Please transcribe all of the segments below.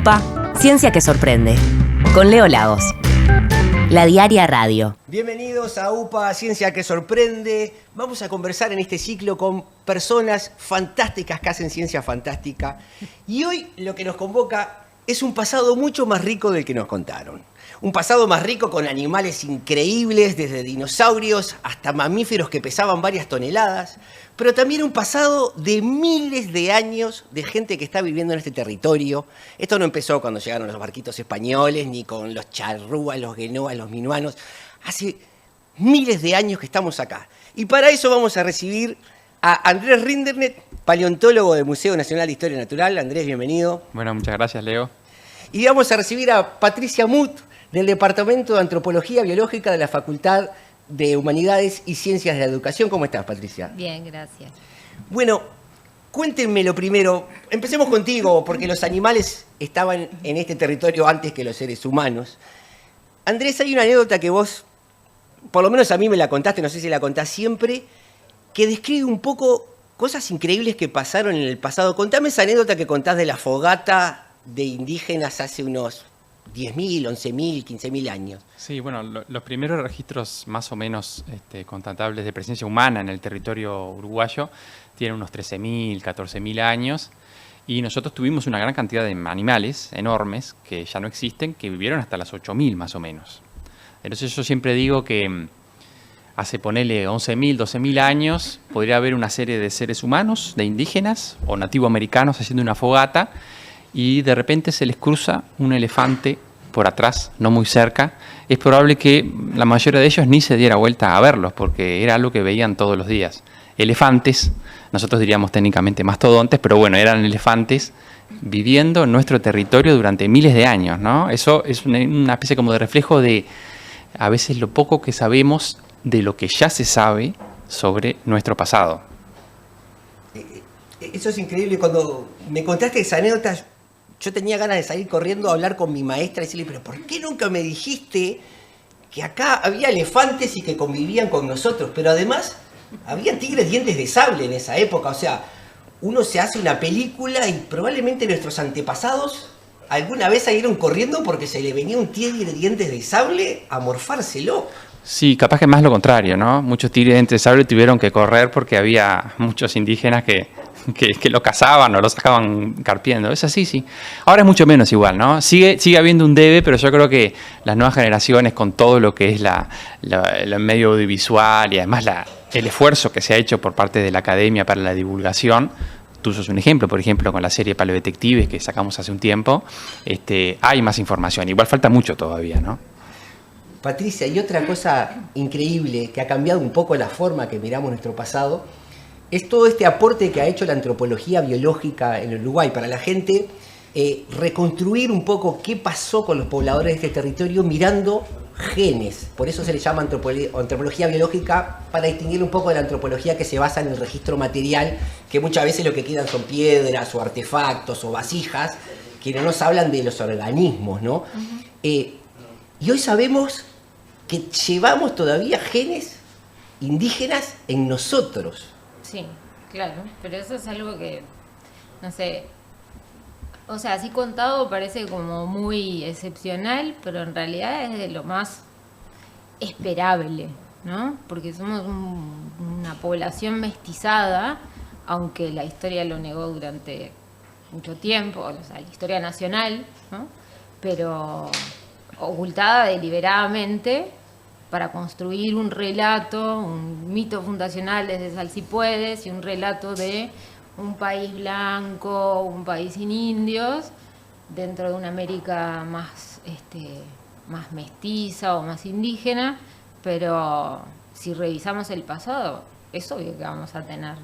UPA, Ciencia que Sorprende, con Leo Lagos. La Diaria Radio. Bienvenidos a UPA, Ciencia que Sorprende. Vamos a conversar en este ciclo con personas fantásticas que hacen ciencia fantástica. Y hoy lo que nos convoca es un pasado mucho más rico del que nos contaron. Un pasado más rico con animales increíbles, desde dinosaurios hasta mamíferos que pesaban varias toneladas, pero también un pasado de miles de años de gente que está viviendo en este territorio. Esto no empezó cuando llegaron los barquitos españoles, ni con los charrúas, los guenoas, los minuanos. Hace miles de años que estamos acá. Y para eso vamos a recibir a Andrés Rinderknech, paleontólogo del Museo Nacional de Historia Natural. Andrés, bienvenido. Bueno, muchas gracias, Leo. Y vamos a recibir a Patricia Muth, del Departamento de Antropología Biológica de la Facultad de Humanidades y Ciencias de la Educación. ¿Cómo estás, Patricia? Bien, gracias. Bueno, cuéntenme lo primero. Empecemos contigo, porque los animales estaban en este territorio antes que los seres humanos. Andrés, hay una anécdota que vos, por lo menos a mí me la contaste, no sé si la contás siempre, que describe un poco cosas increíbles que pasaron en el pasado. Contame esa anécdota que contás de la fogata de indígenas hace unos 10.000, 11.000, 15.000 años. Sí, bueno, los primeros registros más o menos constatables de presencia humana en el territorio uruguayo tienen unos 13.000, 14.000 años, y nosotros tuvimos una gran cantidad de animales enormes que ya no existen, que vivieron hasta las 8.000 más o menos. Entonces yo siempre digo que hace, ponele, 11.000, 12.000 años, podría haber una serie de seres humanos, de indígenas o nativoamericanos haciendo una fogata, y de repente se les cruza un elefante por atrás, no muy cerca. Es probable que la mayoría de ellos ni se diera vuelta a verlos, porque era algo que veían todos los días. Elefantes, nosotros diríamos técnicamente mastodontes, pero bueno, eran elefantes viviendo en nuestro territorio durante miles de años, ¿no? Eso es una especie como de reflejo de, a veces, lo poco que sabemos de lo que ya se sabe sobre nuestro pasado. Eso es increíble. Cuando me contaste esa anécdota, yo tenía ganas de salir corriendo a hablar con mi maestra y decirle, pero ¿por qué nunca me dijiste que acá había elefantes y que convivían con nosotros? Pero además, había tigres dientes de sable en esa época. O sea, uno se hace una película y probablemente nuestros antepasados alguna vez salieron corriendo porque se le venía un tigre dientes de sable a morfárselo. Sí, capaz que más lo contrario, ¿no? Muchos tigres dientes de sable tuvieron que correr porque había muchos indígenas que lo cazaban o lo sacaban carpiendo. Es así, sí. Ahora es mucho menos igual, ¿no? Sigue habiendo un debe, pero yo creo que las nuevas generaciones, con todo lo que es el medio audiovisual y además el esfuerzo que se ha hecho por parte de la academia para la divulgación, tú sos un ejemplo, por ejemplo, con la serie Paleodetectives que sacamos hace un tiempo, hay más información. Igual falta mucho todavía, ¿no? Patricia, y otra cosa increíble que ha cambiado un poco la forma que miramos nuestro pasado es todo este aporte que ha hecho la antropología biológica en Uruguay para la gente, reconstruir un poco qué pasó con los pobladores de este territorio mirando genes. Por eso se le llama antropología biológica, para distinguir un poco de la antropología que se basa en el registro material, que muchas veces lo que quedan son piedras o artefactos o vasijas, que no nos hablan de los organismos, ¿no? Y hoy sabemos que llevamos todavía genes indígenas en nosotros. Sí, claro, pero eso es algo que, no sé, o sea, así contado parece como muy excepcional, pero en realidad es de lo más esperable, ¿no? Porque somos una población mestizada, aunque la historia lo negó durante mucho tiempo, o sea, la historia nacional, ¿no? Pero ocultada deliberadamente para construir un relato, un mito fundacional desde Sal Si Puedes y un relato de un país blanco, un país sin indios, dentro de una América más mestiza o más indígena. Pero si revisamos el pasado, es obvio que vamos a tener,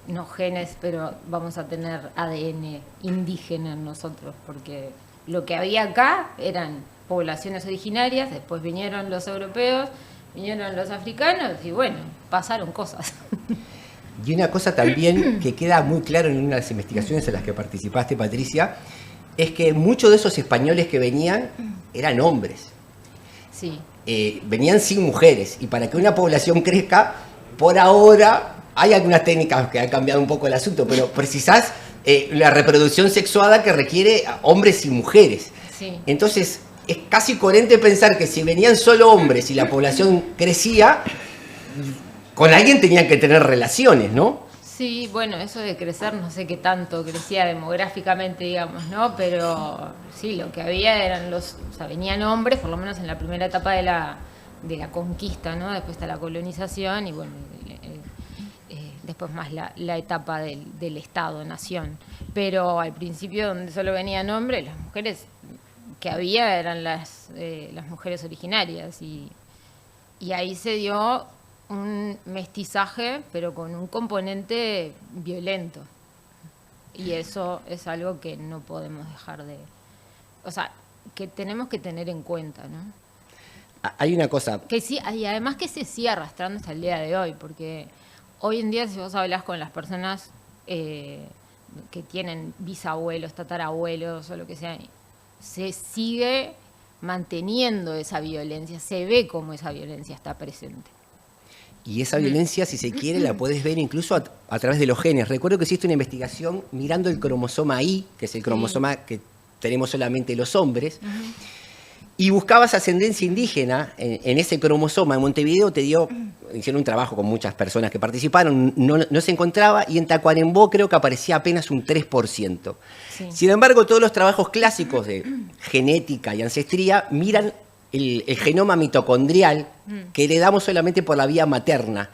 no genes, pero vamos a tener ADN indígena en nosotros, porque lo que había acá eran poblaciones originarias, después vinieron los europeos, vinieron los africanos y bueno, pasaron cosas. Y una cosa también que queda muy claro en una de las investigaciones en las que participaste, Patricia, es que muchos de esos españoles que venían eran hombres. Sí. Venían sin mujeres, y para que una población crezca, por ahora hay algunas técnicas que han cambiado un poco el asunto, pero precisás la reproducción sexuada que requiere a hombres y mujeres. Sí. Entonces, es casi coherente pensar que si venían solo hombres y la población crecía, con alguien tenían que tener relaciones, ¿no? Sí, bueno, eso de crecer, no sé qué tanto crecía demográficamente, digamos, ¿no? Pero sí, lo que había eran o sea, venían hombres, por lo menos en la primera etapa de la conquista, ¿no? Después está la colonización y bueno, después más la etapa del Estado-nación. Pero al principio, donde solo venían hombres, las mujeres que había eran las mujeres originarias y ahí se dio un mestizaje, pero con un componente violento. Y eso es algo que no podemos dejar de... O sea, que tenemos que tener en cuenta, ¿no? Hay una cosa... Que sí, y además que se sigue arrastrando hasta el día de hoy, porque hoy en día si vos hablás con las personas que tienen bisabuelos, tatarabuelos o lo que sea, se sigue manteniendo esa violencia, se ve como esa violencia está presente. Y esa violencia, si se quiere, la puedes ver incluso a través de los genes. Recuerdo que hiciste una investigación mirando el cromosoma Y, que es el cromosoma que tenemos solamente los hombres, y buscabas ascendencia indígena en ese cromosoma. En Montevideo hicieron un trabajo con muchas personas que participaron, no se encontraba, y en Tacuarembó creo que aparecía apenas un 3%. Sí. Sin embargo, todos los trabajos clásicos de genética y ancestría miran el genoma mitocondrial que heredamos solamente por la vía materna.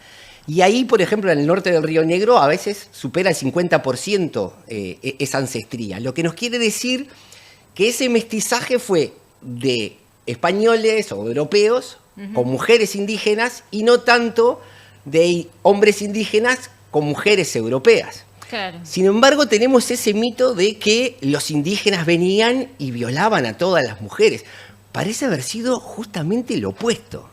Y ahí, por ejemplo, en el norte del Río Negro, a veces supera el 50% esa ancestría. Lo que nos quiere decir que ese mestizaje fue de españoles o europeos con mujeres indígenas y no tanto de hombres indígenas con mujeres europeas. Claro. Sin embargo, tenemos ese mito de que los indígenas venían y violaban a todas las mujeres. Parece haber sido justamente lo opuesto.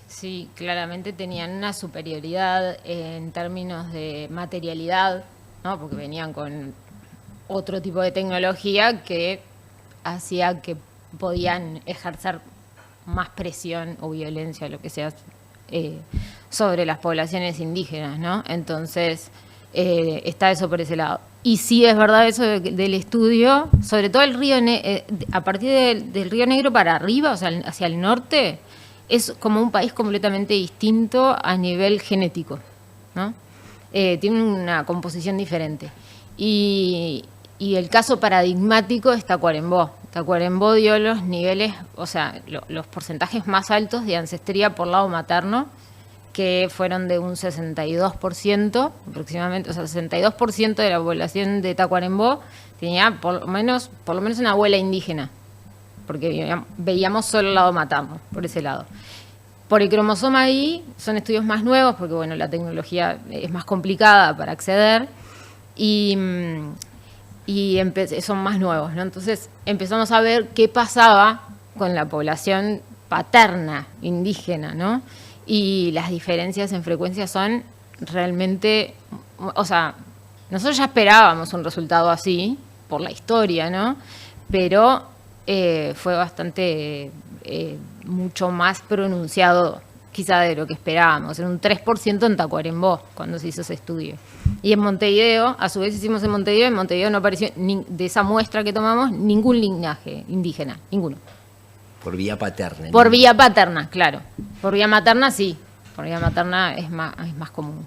Sí, claramente tenían una superioridad en términos de materialidad, ¿no? Porque venían con otro tipo de tecnología que hacía que podían ejercer más presión o violencia, lo que sea, sobre las poblaciones indígenas, ¿no? Entonces, está eso por ese lado. Y sí es verdad eso del estudio, sobre todo el río a partir del Río Negro para arriba, o sea, hacia el norte, es como un país completamente distinto a nivel genético, ¿no? Tiene una composición diferente. Y el caso paradigmático es Tacuarembó. Tacuarembó dio los niveles, o sea, los porcentajes más altos de ancestría por lado materno, que fueron de un 62% aproximadamente, o sea, 62% de la población de Tacuarembó tenía por lo menos una abuela indígena, porque veíamos solo el lado materno, por ese lado. Por el cromosoma Y son estudios más nuevos, porque bueno, la tecnología es más complicada para acceder, y son más nuevos, ¿no? Entonces empezamos a ver qué pasaba con la población paterna indígena, ¿no? Y las diferencias en frecuencia son realmente, o sea, nosotros ya esperábamos un resultado así por la historia, ¿no? Pero fue bastante, mucho más pronunciado quizá de lo que esperábamos. Era un 3% en Tacuarembó cuando se hizo ese estudio. Y en Montevideo, a su vez hicimos en Montevideo no apareció de esa muestra que tomamos ningún linaje indígena, ninguno. Por vía paterna. ¿No? Por vía paterna, claro. Por vía materna sí. Por vía materna es más común.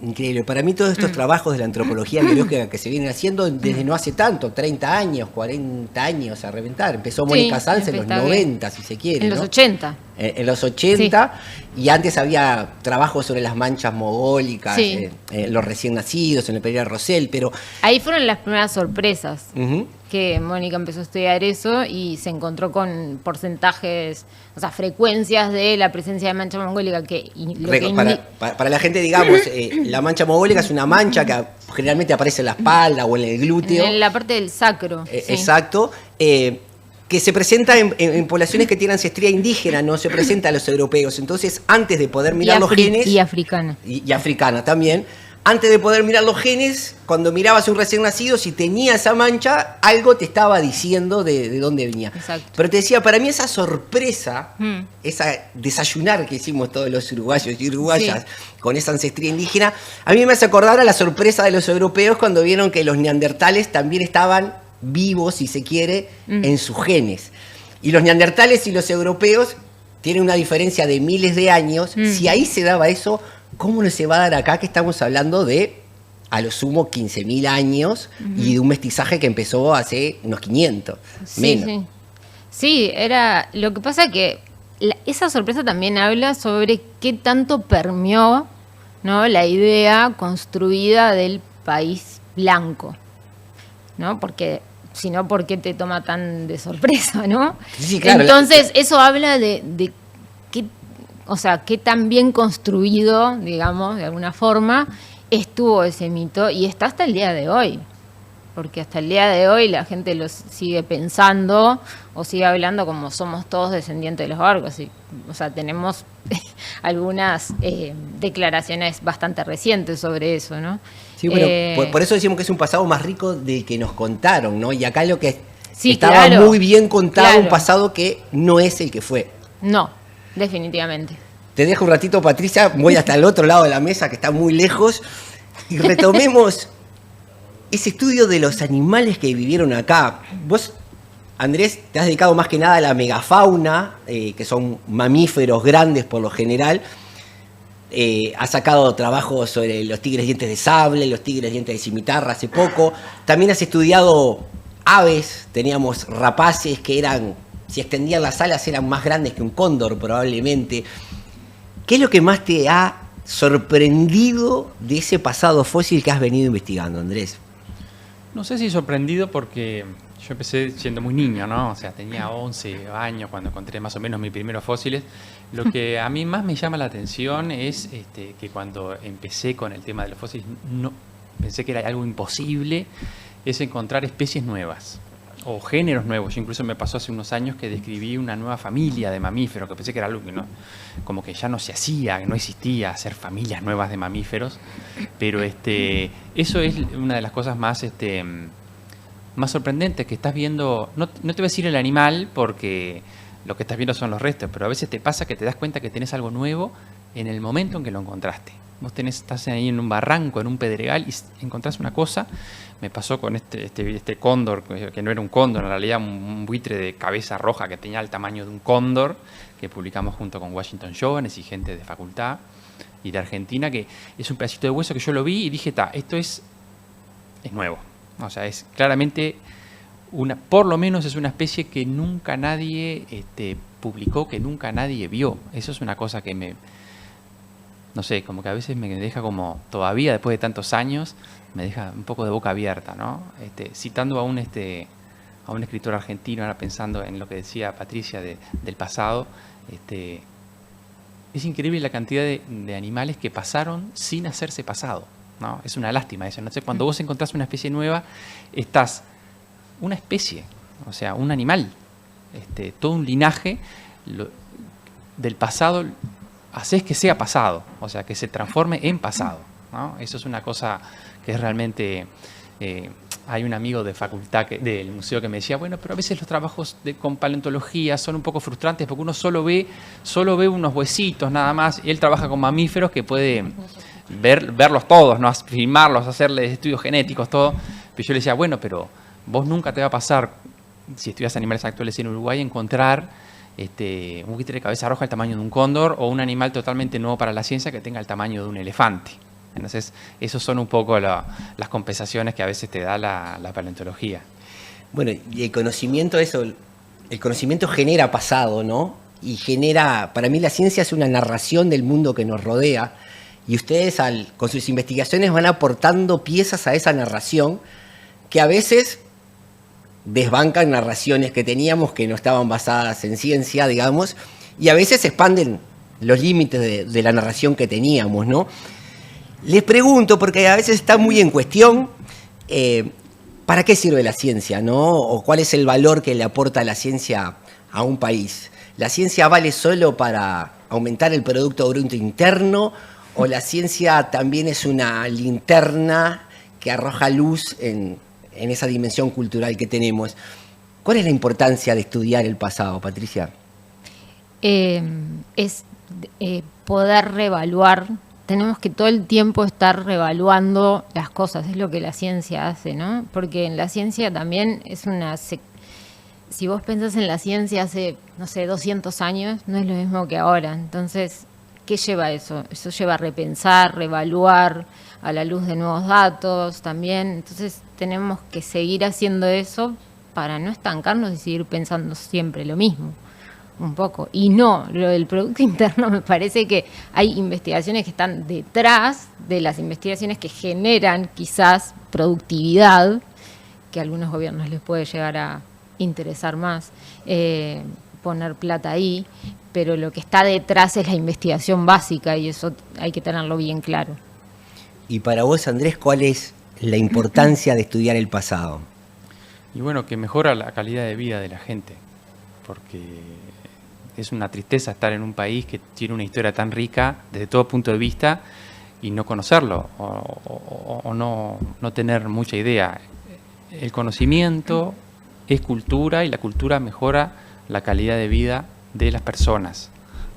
Increíble. Para mí todos estos trabajos de la antropología biológica que se vienen haciendo desde no hace tanto, 30 años, 40 años a reventar. Empezó Mónica Sanz en los 90, si se quiere. En los 80. En los 80, sí. Y antes había trabajos sobre las manchas mogólicas, sí. Los recién nacidos, en el Pereira Rosell, pero... Ahí fueron las primeras sorpresas, que Mónica empezó a estudiar eso y se encontró con porcentajes, o sea, frecuencias de la presencia de mancha mogólica. Para la gente, digamos, la mancha mogólica es una mancha que generalmente aparece en la espalda o en el glúteo. En la parte del sacro. Sí. Exacto. Que se presenta en poblaciones que tienen ancestría indígena, no se presenta a los europeos. Entonces, antes de poder mirar los genes... Y africana. Y africana también. antes de poder mirar los genes, cuando mirabas un recién nacido, si tenía esa mancha, algo te estaba diciendo de dónde venía. Exacto. Pero te decía, para mí esa sorpresa, esa desayunar que hicimos todos los uruguayos y uruguayas con esa ancestría indígena, a mí me hace acordar a la sorpresa de los europeos cuando vieron que los neandertales también estaban vivos, si se quiere, en sus genes. Y los neandertales y los europeos tienen una diferencia de miles de años. Si ahí se daba eso, ¿cómo no se va a dar acá que estamos hablando de, a lo sumo, 15.000 años y de un mestizaje que empezó hace unos 500? Menos. Sí, era. Lo que pasa que esa sorpresa también habla sobre qué tanto permeó, ¿no?, la idea construida del país blanco, ¿no? Porque si no, ¿por qué te toma tan de sorpresa, no? Sí, claro. Entonces, eso habla de qué, o sea, qué tan bien construido, digamos, de alguna forma, estuvo ese mito y está hasta el día de hoy. Porque hasta el día de hoy la gente lo sigue pensando o sigue hablando como somos todos descendientes de los orcos. O sea, tenemos algunas declaraciones bastante recientes sobre eso, ¿no? Sí, bueno, por eso decimos que es un pasado más rico del que nos contaron, ¿no? Y acá lo que sí, estaba claro, muy bien contado, claro. Un pasado que no es el que fue. No, definitivamente. Te dejo un ratito, Patricia, voy hasta el otro lado de la mesa, que está muy lejos, y retomemos ese estudio de los animales que vivieron acá. Vos, Andrés, te has dedicado más que nada a la megafauna, que son mamíferos grandes por lo general. Has sacado trabajos sobre los tigres dientes de sable, los tigres dientes de cimitarra hace poco. También has estudiado aves, teníamos rapaces que eran, si extendían las alas, eran más grandes que un cóndor probablemente. ¿Qué es lo que más te ha sorprendido de ese pasado fósil que has venido investigando, Andrés? No sé si sorprendido porque yo empecé siendo muy niño, ¿no? O sea, tenía 11 años cuando encontré más o menos mis primeros fósiles. Lo que a mí más me llama la atención es que cuando empecé con el tema de los fósiles, no, pensé que era algo imposible, es encontrar especies nuevas o géneros nuevos. Yo incluso me pasó hace unos años que describí una nueva familia de mamíferos, que pensé que era algo que no, como que ya no se hacía, que no existía hacer familias nuevas de mamíferos, pero eso es una de las cosas más más sorprendentes que estás viendo. No te voy a decir el animal porque lo que estás viendo son los restos, pero a veces te pasa que te das cuenta que tenés algo nuevo en el momento en que lo encontraste. Vos estás ahí en un barranco, en un pedregal, y encontrás una cosa. Me pasó con este cóndor, que no era un cóndor, en realidad un buitre de cabeza roja que tenía el tamaño de un cóndor, que publicamos junto con Washington Jóvenes y gente de facultad y de Argentina, que es un pedacito de hueso que yo lo vi y dije, esto es nuevo. O sea, es claramente por lo menos es una especie que nunca nadie publicó, que nunca nadie vio. Eso es una cosa que no sé, como que a veces me deja como, todavía después de tantos años, me deja un poco de boca abierta, ¿no? Citando a un escritor argentino, ahora pensando en lo que decía Patricia del pasado, es increíble la cantidad de animales que pasaron sin hacerse pasado, ¿no? Es una lástima eso, no sé, cuando vos encontrás una especie nueva, una especie, o sea, un animal, todo un linaje del pasado, hacés que sea pasado, o sea, que se transforme en pasado, ¿no? Eso es una cosa que es realmente... hay un amigo de facultad del museo que me decía, bueno, pero a veces los trabajos con paleontología son un poco frustrantes porque uno solo ve unos huesitos nada más, y él trabaja con mamíferos que puede verlos todos, ¿no? Filmarlos, hacerles estudios genéticos, todo. Pero yo le decía, bueno, pero vos nunca te va a pasar, si estudias animales actuales en Uruguay, encontrar un buitre de cabeza roja del tamaño de un cóndor o un animal totalmente nuevo para la ciencia que tenga el tamaño de un elefante. Entonces, esos son un poco las compensaciones que a veces te da la paleontología. Bueno, y el conocimiento genera pasado, ¿no? Y genera, para mí la ciencia es una narración del mundo que nos rodea, y ustedes con sus investigaciones van aportando piezas a esa narración que a veces desbancan narraciones que teníamos que no estaban basadas en ciencia, digamos, y a veces expanden los límites de la narración que teníamos, ¿no? Les pregunto, porque a veces está muy en cuestión, ¿para qué sirve la ciencia, no? O cuál es el valor que le aporta la ciencia a un país. ¿La ciencia vale solo para aumentar el Producto Bruto Interno? ¿O la ciencia también es una linterna que arroja luz en esa dimensión cultural que tenemos? ¿Cuál es la importancia de estudiar el pasado, Patricia? Es poder reevaluar. Tenemos que todo el tiempo estar reevaluando las cosas, es lo que la ciencia hace, ¿no? Porque en la ciencia también es si vos pensás en la ciencia hace, no sé, 200 años, no es lo mismo que ahora. Entonces, ¿qué lleva eso? Eso lleva a repensar, reevaluar a la luz de nuevos datos también. Entonces, tenemos que seguir haciendo eso para no estancarnos y seguir pensando siempre lo mismo. Un poco. Y no, lo del Producto Interno me parece que hay investigaciones que están detrás de las investigaciones que generan quizás productividad, que a algunos gobiernos les puede llegar a interesar más, poner plata ahí, pero lo que está detrás es la investigación básica y eso hay que tenerlo bien claro. Y para vos, Andrés, ¿cuál es la importancia de estudiar el pasado? Y bueno, que mejora la calidad de vida de la gente, porque es una tristeza estar en un país que tiene una historia tan rica desde todo punto de vista y no conocerlo o no tener mucha idea. El conocimiento es cultura y la cultura mejora la calidad de vida de las personas,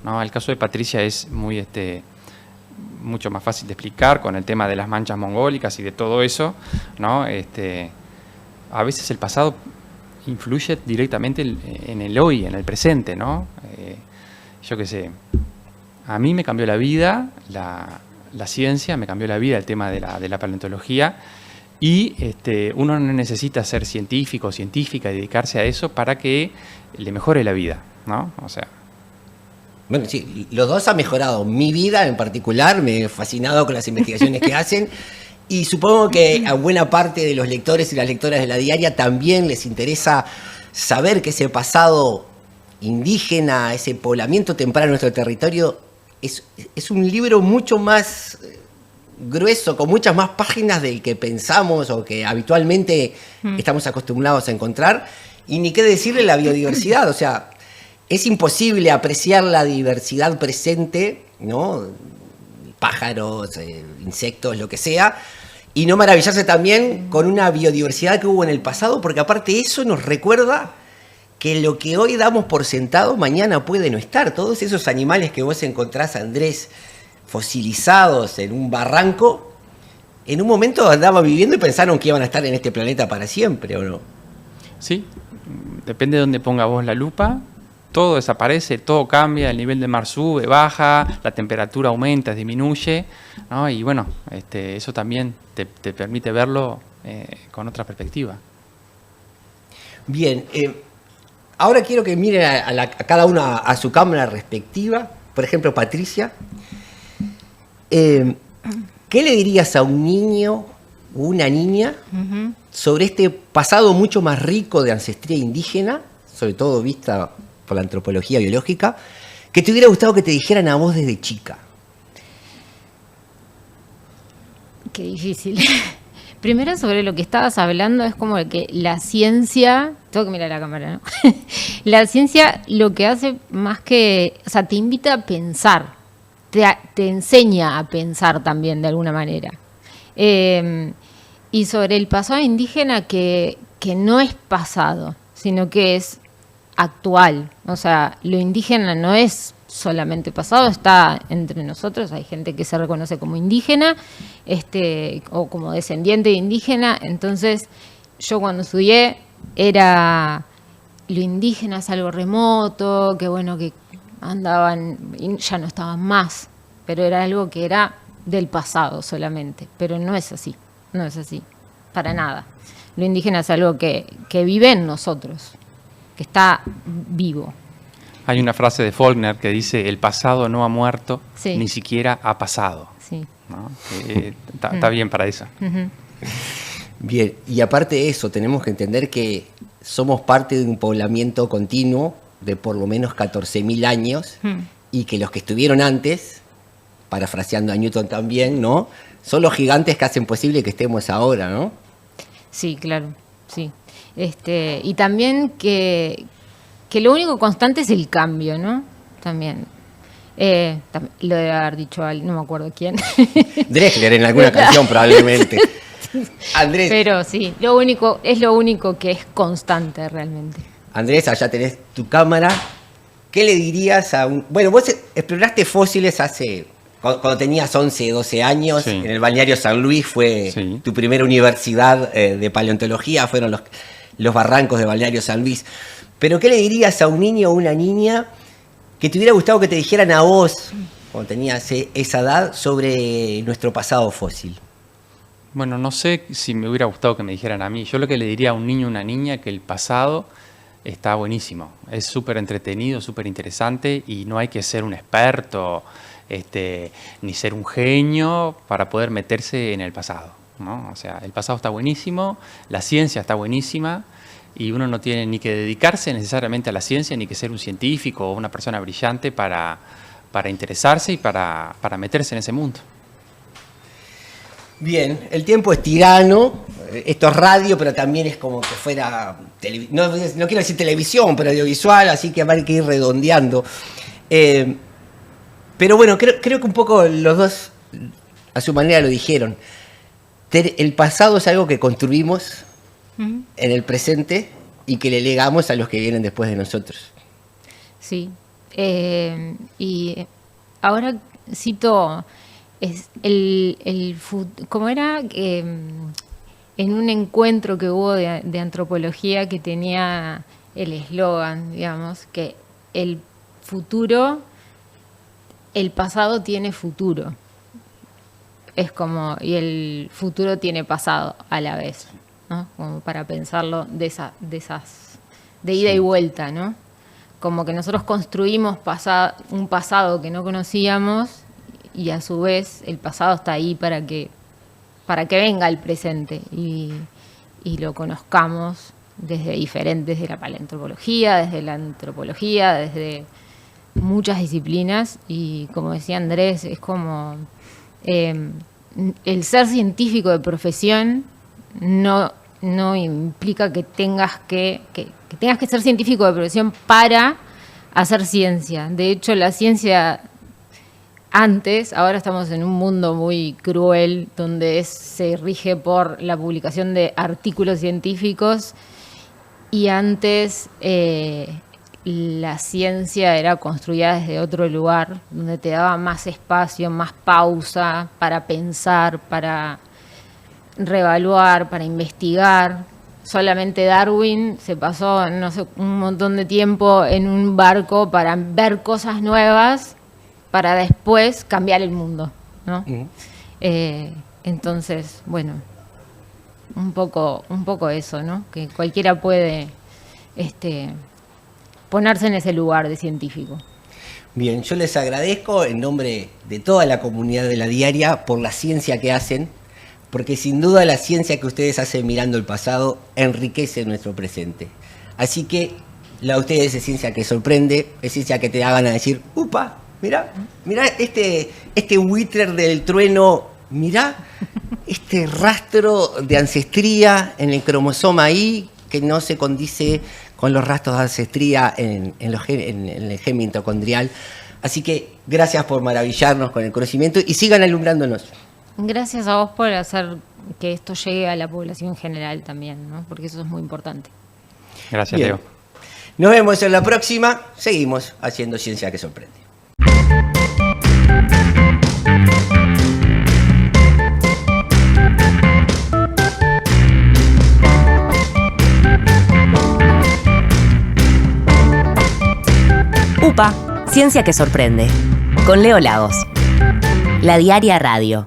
¿no? El caso de Patricia es mucho más fácil de explicar con el tema de las manchas mongólicas y de todo eso, ¿no? A veces el pasado influye directamente en el hoy, en el presente, ¿no? Yo qué sé, a mí me cambió la vida, la ciencia me cambió la vida, el tema de la paleontología, y uno no necesita ser científico o científica y dedicarse a eso para que le mejore la vida, ¿no? O sea... Bueno, sí, los dos han mejorado. Mi vida en particular, me he fascinado con las investigaciones que hacen. Y supongo que a buena parte de los lectores y las lectoras de La Diaria también les interesa saber que ese pasado indígena, ese poblamiento temprano de nuestro territorio, es un libro mucho más grueso, con muchas más páginas del que pensamos o que habitualmente estamos acostumbrados a encontrar. Y ni qué decirle la biodiversidad, o sea, es imposible apreciar la diversidad presente, ¿no? Pájaros, insectos, lo que sea, y no maravillarse también con una biodiversidad que hubo en el pasado, porque aparte eso nos recuerda que lo que hoy damos por sentado mañana puede no estar. Todos esos animales que vos encontrás, Andrés, fosilizados en un barranco, en un momento andaban viviendo y pensaron que iban a estar en este planeta para siempre, ¿o no? Sí, depende de dónde ponga vos la lupa. Todo desaparece, todo cambia, el nivel del mar sube, baja, la temperatura aumenta, disminuye, ¿no? Y bueno, eso también te permite verlo con otra perspectiva. Bien, ahora quiero que miren a cada uno a su cámara respectiva. Por ejemplo, Patricia, ¿qué le dirías a un niño o una niña sobre este pasado mucho más rico de ancestría indígena, sobre todo vista por la antropología biológica, que te hubiera gustado que te dijeran a vos desde chica? Qué difícil. Primero, sobre lo que estabas hablando, es como que la ciencia... Tengo que mirar la cámara, ¿no? La ciencia lo que hace más que... O sea, te invita a pensar, te enseña a pensar también de alguna manera. Y sobre el pasado indígena, que no es pasado, sino que es actual. O sea, lo indígena no es solamente pasado, está entre nosotros. Hay gente que se reconoce como indígena, o como descendiente de indígena. Entonces, yo cuando estudié era lo indígena es algo remoto, que bueno, que andaban y ya no estaban más, pero era algo que era del pasado solamente. Pero no es así, no es así, para nada. Lo indígena es algo que vive en nosotros, que está vivo. Hay una frase de Faulkner que dice: el pasado no ha muerto, sí, ni siquiera ha pasado. Sí. ¿No? Está bien para eso. Uh-huh. Bien, y aparte de eso, tenemos que entender que somos parte de un poblamiento continuo de por lo menos 14.000 años, y que los que estuvieron antes, parafraseando a Newton también, ¿no?, son los gigantes que hacen posible que estemos ahora, ¿no? Sí, claro, sí. Y también que lo único constante es el cambio, ¿no? También. Lo debe haber dicho no me acuerdo quién. Drexler en alguna canción probablemente. Andrés. Pero sí, es lo único que es constante realmente. Andrés, allá tenés tu cámara. ¿Qué le dirías a un... Bueno, vos exploraste fósiles cuando tenías 11, 12 años, Sí. en el balneario San Luis fue Sí. tu primera universidad de paleontología, fueron los barrancos de balneario San Luis. Pero ¿qué le dirías a un niño o una niña que te hubiera gustado que te dijeran a vos, cuando tenías esa edad, sobre nuestro pasado fósil? Bueno, no sé si me hubiera gustado que me dijeran a mí. Yo lo que le diría a un niño o una niña que el pasado está buenísimo. Es súper entretenido, súper interesante y no hay que ser un experto ni ser un genio para poder meterse en el pasado, ¿no? O sea, el pasado está buenísimo, la ciencia está buenísima y uno no tiene ni que dedicarse necesariamente a la ciencia ni que ser un científico o una persona brillante para interesarse y para meterse en ese mundo. Bien, el tiempo es tirano, esto es radio, pero también es como que fuera, no quiero decir televisión, pero audiovisual, así que hay que ir redondeando. Pero bueno, creo que un poco los dos, a su manera, lo dijeron. El pasado es algo que construimos en el presente y que le legamos a los que vienen después de nosotros. Sí. Y ahora cito... ¿cómo era? En un encuentro que hubo de antropología que tenía el eslogan, digamos, que el pasado tiene futuro. Es como, y el futuro tiene pasado a la vez, ¿no? Como para pensarlo de ida y vuelta, ¿no? Como que nosotros construimos un pasado que no conocíamos y a su vez el pasado está ahí para que venga el presente y lo conozcamos desde la paleontología, desde la antropología, desde muchas disciplinas. Y como decía Andrés, es como el ser científico de profesión no implica que tengas que ser científico de profesión para hacer ciencia. De hecho, la ciencia ahora estamos en un mundo muy cruel donde se rige por la publicación de artículos científicos y antes la ciencia era construida desde otro lugar donde te daba más espacio, más pausa para pensar, para reevaluar, para investigar. Solamente Darwin se pasó, no sé, un montón de tiempo en un barco para ver cosas nuevas para después cambiar el mundo, ¿no? Entonces, bueno, un poco eso, ¿no? Que cualquiera puede ponerse en ese lugar de científico. Bien, yo les agradezco en nombre de toda la comunidad de La Diaria por la ciencia que hacen, porque sin duda la ciencia que ustedes hacen mirando el pasado enriquece nuestro presente. Así que la de ustedes es ciencia que sorprende, es ciencia que te da ganas de decir, ¡upa! Mirá este buitre del trueno, mirá este rastro de ancestría en el cromosoma Y que no se condice con los rastros de ancestría en el gen mitocondrial. Así que gracias por maravillarnos con el conocimiento y sigan alumbrándonos. Gracias a vos por hacer que esto llegue a la población general también, ¿no? Porque eso es muy importante. Gracias, Bien. Leo. Nos vemos en la próxima. Seguimos haciendo ciencia que sorprende. UPA, Ciencia que Sorprende, con Leo Lagos. La Diaria Radio.